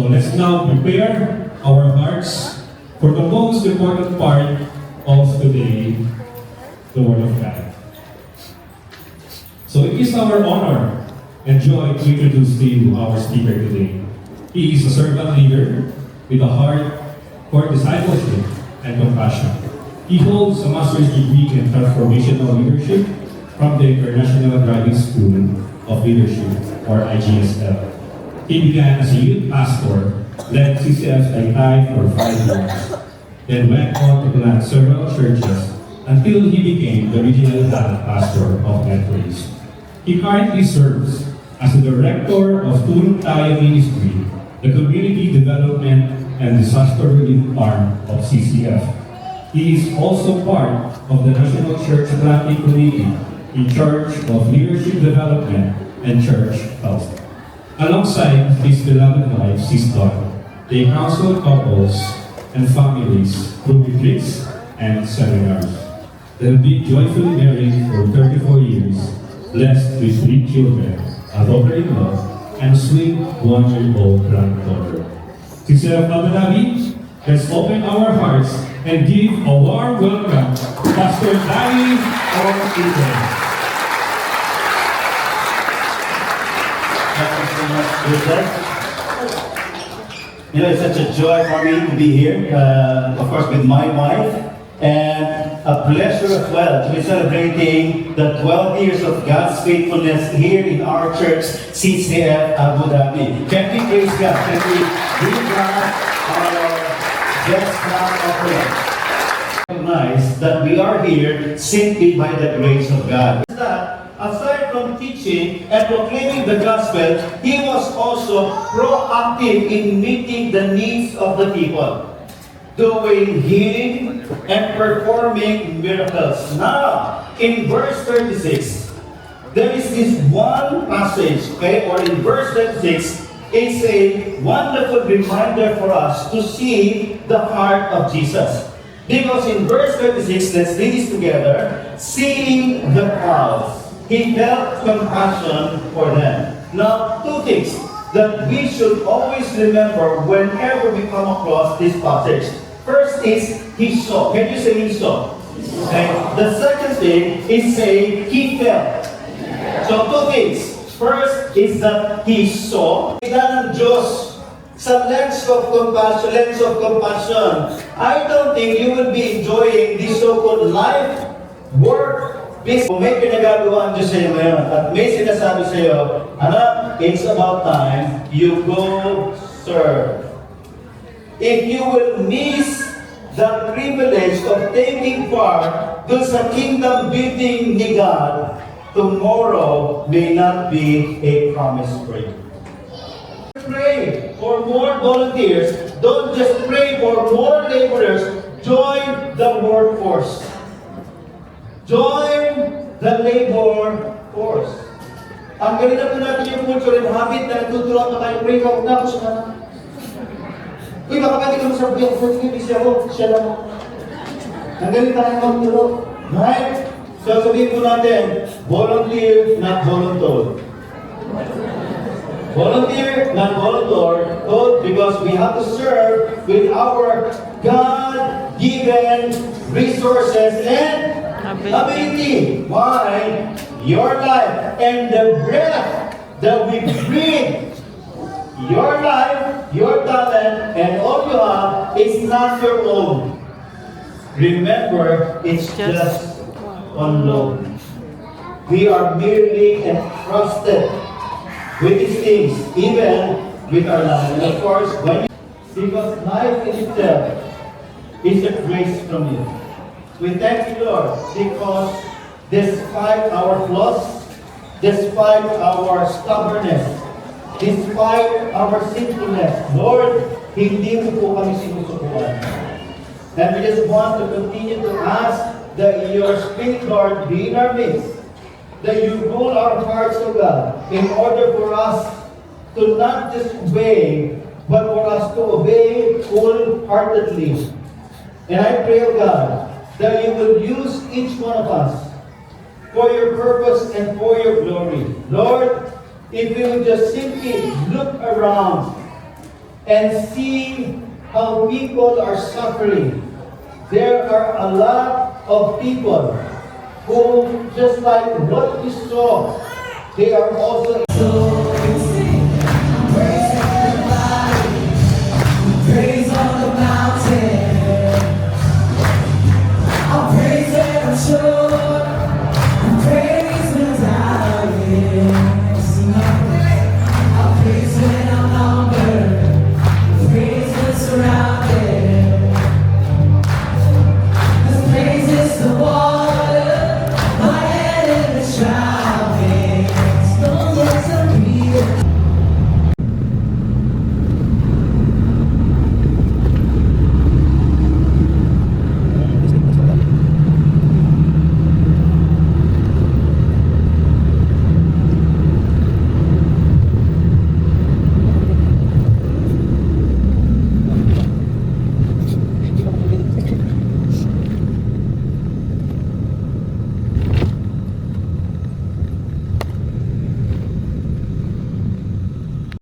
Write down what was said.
So let's now prepare our hearts for the most important part of today, the Word of God. So it is our honor and joy to introduce to you our speaker today. He is a servant leader with a heart for discipleship and compassion. He holds a master's degree in transformational leadership from the International Graduate School of Leadership, or IGSL. He began as a youth pastor, led CCF Taytay for 5 years, then went on to plant several churches until he became the regional head pastor of Netways. He currently serves as the director of Tulong Tayo Ministry, the community development and disaster relief arm of CCF. He is also part of the National Church Planting Committee in charge of leadership development and church health. Alongside his beloved wife, Sister, they counsel couples and families through retreats and seminars. They'll be joyfully married for 34 years, blessed with 3 children, a daughter-in-law, and a sweet 1-year-old granddaughter. CCF Abu Dhabi, let's open our hearts and give a warm welcome to Pastor Dali Or-Israel. Thank you so much, Joseph. You know, it's such a joy for me to be here, of course, with my wife, and a pleasure as well to be celebrating the 12 years of God's faithfulness here in our church, CCF Abu Dhabi. Can we praise God? Can we give God our best round of praise? Recognize that we are here simply by the grace of God. Aside from teaching and proclaiming the gospel, he was also proactive in meeting the needs of the people, doing healing and performing miracles. Now, in verse 36, there is this one passage, okay, or in verse 36, it's a wonderful reminder for us to see the heart of Jesus. Because in verse 36, let's read this together, seeing the crowds, he felt compassion for them. Now, 2 things that we should always remember whenever we come across this passage. First is, he saw. Can you say he saw? Okay. The second thing is say, he felt. So 2 things. First is that he saw. Kailangan ng Diyos sa lens of compassion. I don't think you will be enjoying this so-called life, work, business. Kung may pinagagawa ang Diyos sa iyo ngayon at may sinasabi sa iyo, anak, it's about time you go serve. If you will miss the privilege of taking part dun sa kingdom building ni God, tomorrow may not be a promise for you. Pray for more volunteers. Don't just pray for more laborers. Join the workforce. Join the labor force. Ang ganito po natin yung culture and habit na nagtutulak na tayo, pray ka, huwag na ako siya na. Uy, baka pwede ka masabi ako, sige, siya lang. Ang ganito tayo magtulak. Right? So sabihin po natin, volunteer, not voluntold. Volunteer, not voluntold, because we have to serve with our God-given resources and ability. Why? Your life and the breath that we breathe, your life, your talent, and all you have is not your own. Remember, it's just on loan. We are merely entrusted with these things, even with our life. And of course, because life in itself is a grace from you. We thank you, Lord, because despite our flaws, despite our stubbornness, despite our sinfulness, Lord, hindi mo po kami sinusukuan. And we just want to continue to ask that your Spirit, Lord, be in our midst, that you rule our hearts, O God, in order for us to not just obey, but for us to obey wholeheartedly. And I pray, O God, that you will use each one of us for your purpose and for your glory. Lord, if we would just simply look around and see how people are suffering. There are a lot of people who, just like what we saw, they are also